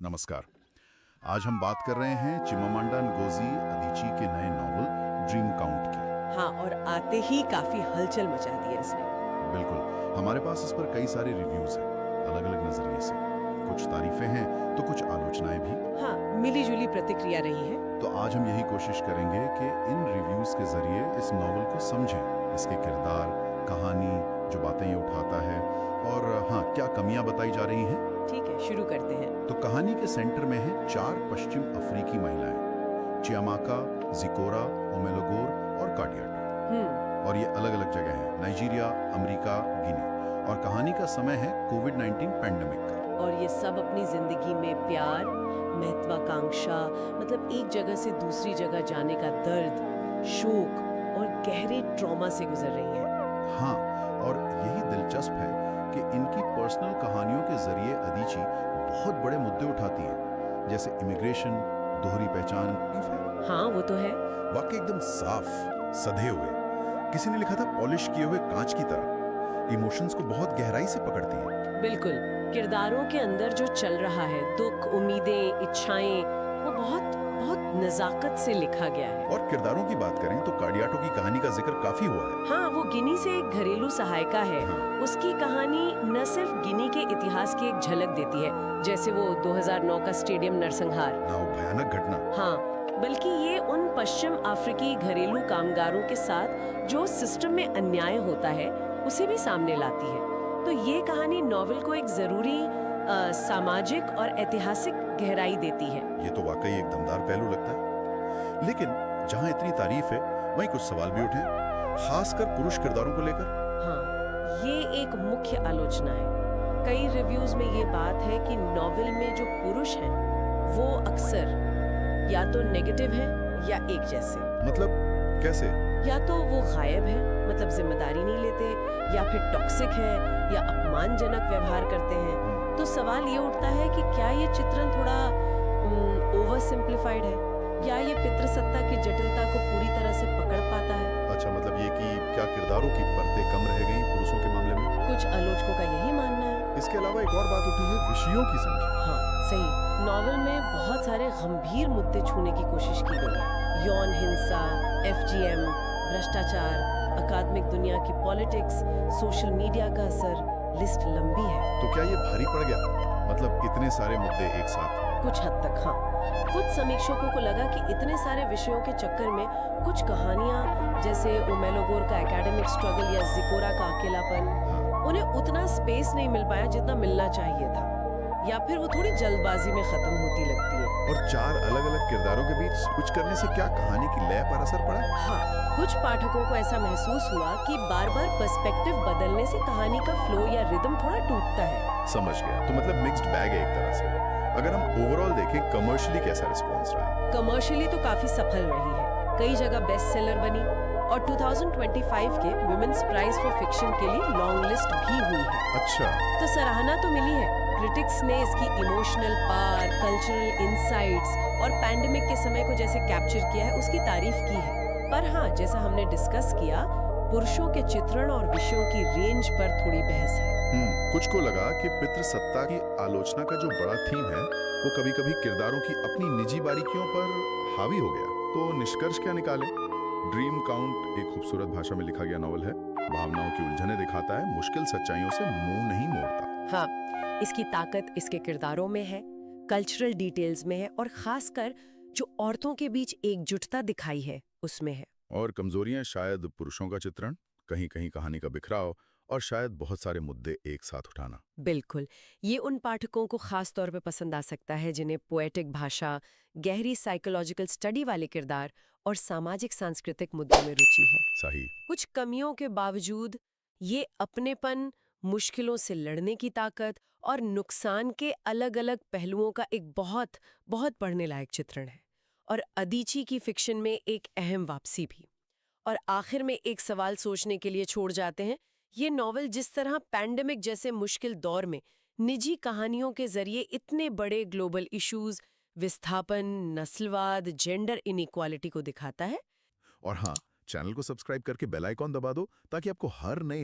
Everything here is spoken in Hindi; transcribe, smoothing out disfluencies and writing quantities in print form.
नमस्कार। आज हम बात कर रहे हैं चिमामांडा ngozi अदिची के नए नॉवल ड्रीम काउंट की। हाँ, और आते ही काफी हलचल मचा दी है इसने। बिल्कुल, हमारे पास इस पर कई सारे रिव्यूज हैं, अलग-अलग नजरिए से। कुछ तारीफें हैं तो कुछ आलोचनाएं भी। हाँ, मिली-जुली प्रतिक्रिया रही है। तो आज हम यही कोशिश करेंगे कि इन रिव्यूज के जरिए इस नॉवल को समझें, इसके किरदार, कहानी, जो बातें ये उठाता है और हाँ, क्या कमियां बताई जा रही हैं। ठीक है, शुरू करते हैं। तो कहानी के सेंटर में है 4 पश्चिम अफ्रीकी महिलाएं, चियामाका, जिकोरा, ओमेलोगोर और कार्डियाटो। और ये अलग-अलग जगह हैं, नाइजीरिया, अमेरिका, गिनी। और कहानी का समय है कोविड-19 पैंडेमिक का। और ये सब अपनी जिंदगी में प्यार, महत्वाकांक्षा, मतलब एक जगह से दूसरी जगह जाने का दर्द, शोक और गहरे ट्रॉमा से गुजर रही हैं। हाँ, और यही दिलचस्प है कि इनकी पर्सनल कहानियों के जरिए अदिची बहुत बड़े मुद्दे उठाती हैं, जैसे इमिग्रेशन, दोहरी पहचान। हाँ, वो तो है। वाकई एकदम साफ, सधे हुए, किसी ने लिखा था पॉलिश किए हुए कांच की तरह। इमोशंस को बहुत गहराई से पकड़ती हैं। बिल्कुल, किरदारों के अंदर जो चल रहा है, दुख, उम्मीदें, इच्छाएं, वो बहुत बहुत नजाकत से लिखा गया है। और किरदारों की बात करें तो कार्डियाटो की कहानी का जिक्र काफी हुआ है। हाँ, वो गिनी से एक घरेलू सहायिका है। हाँ। उसकी कहानी न सिर्फ गिनी के इतिहास की एक झलक देती है, जैसे वो 2009 का स्टेडियम नरसंहार, ना वो भयानक घटना। हाँ, बल्कि ये उन पश्चिम अफ्रीकी घरेलू कामगारों के साथ जो सिस्टम में अन्याय होता है, उसे भी सामने लाती है। तो ये कहानी नॉवेल को एक जरूरी सामाजिक और ऐतिहासिक गहराई देती है। ये तो वाकई एक दमदार पहलू लगता है। लेकिन जहाँ इतनी तारीफ है, वहीं कुछ सवाल भी उठे, खासकर पुरुष किरदारों को लेकर। हाँ, ये एक मुख्य आलोचना है। कई रिव्यूज में ये बात है कि नॉवेल में जो पुरुष हैं, वो अक्सर या तो नेगेटिव हैं या एक जैसे। मतलब कैसे? या तो वो गायब है, मतलब जिम्मेदारी नहीं लेते, या फिर टॉक्सिक है, या अपमानजनक व्यवहार करते हैं। तो सवाल ये उठता है कि क्या ये चित्रण थोड़ा ओवर सिंप्लीफाइड है, या ये पितृसत्ता की जटिलता को पूरी तरह से पकड़ पाता है। अच्छा, मतलब ये कि क्या किरदारों की परतें कम रह गई पुरुषों के मामले में? कुछ आलोचकों का यही मानना है। इसके अलावा एक और बात उठी है, विषयों की संख्या। हाँ, सही। नॉवेल में बहुत सारे गंभीर मुद्दे छूने की कोशिश की गई है। यौन हिंसा, FGM, भ्रष्टाचार, अकादमिक दुनिया की पॉलिटिक्स, सोशल मीडिया का असर, लिस्ट लंबी है। तो क्या ये भारी पड़ गया? मतलब इतने सारे मुद्दे एक साथ? कुछ हद तक हाँ। कुछ समीक्षकों को लगा कि इतने सारे विषयों के चक्कर में कुछ कहानियां, जैसे ओमेलोगोर का एकेडमिक स्ट्रगल या जिकोरा का अकेलापन, उन्हें उतना स्पेस नहीं मिल पाया जितना मिलना चाहिए था, या फिर वो थोड़ी जल्दबाजी में खत्म होती लगती है। और 4 अलग-अलग किरदारों के बीच कुछ करने से क्या कहानी की लय पर असर पड़ा? हाँ, कुछ पाठकों को ऐसा महसूस हुआ कि बार-बार पर्सपेक्टिव बदलने से कहानी का फ्लो या रिदम थोड़ा टूटता है। समझ गया। तो मतलब मिक्स्ड बैग है एक तरह से। अगर हम ओवरऑल देखें, कमर्शियली कैसा रिस्पॉन्स रहा? कमर्शियली तो काफी सफल रही है, कई जगह बेस्ट सेलर बनी, और 2025 के वुमेन्स प्राइज फॉर फिक्शन के लिए लॉन्ग लिस्ट भी हुई है। अच्छा। तो सराहना तो मिली है। क्रिटिक्स ने इसकी इमोशनल पार, कल्चरल इंसाइट्स और पैंडेमिक के समय को जैसे कैप्चर किया है, उसकी तारीफ की है। पर हाँ, जैसा हमने डिस्कस किया, पुरुषों के चित्रण और विषयों की रेंज पर थोड़ी बहस है। कुछ को लगा कि पितृसत्ता की आलोचना का जो बड़ा थीम है, वो कभी-कभी किरदारों की अपनी निजी बारीकियों पर हावी हो गया। तो निष्कर्ष क्या निकाले? ड्रीम काउंट एक खूबसूरत भाषा में लिखा गया नॉवल है, भावनाओं की उलझने दिखाता है, मुश्किल सच्चाइयों से मुंह नहीं मोड़ता। हाँ, इसकी ताकत इसके किरदारों में है, कल्चरल डिटेल्स में है, और खासकर जो औरतों के बीच एकजुटता दिखाई है उसमें है। और कमजोरियां शायद पुरुषों का चित्रण, कहीं-कहीं कहानी का बिखराव, और शायद बहुत सारे मुद्दे एक साथ उठाना। बिल्कुल, ये उन पाठकों को खास तौर पे पसंद आ सकता है जिन्हें पोएटिक भाषा, गहरी साइकोलॉजिकल स्टडी वाले किरदार और सामाजिक सांस्कृतिक मुद्दों में रुचि है। सही। कुछ कमियों के बावजूद ये अपनेपन, मुश्किलों से लड़ने की ताकत और नुकसान के अलग-अलग पहलुओं का एक बहुत बहुत पढ़ने लायक चित्रण है। और अदिची की फिक्शन में एक अहम वापसी भी। और आखिर में एक सवाल सोचने के लिए छोड़ जाते हैं, ये नॉवल जिस तरह पैंडेमिक जैसे मुश्किल दौर में निजी कहानियों के जरिए इतने बड़े ग्लोबल इश्यूज, विस्थापन, नस्लवाद, जेंडर इनइक्वालिटी को दिखाता है। और हाँ, चैनल को सब्सक्राइब करके बेल आइकॉन दबा दो ताकि आपको हर नए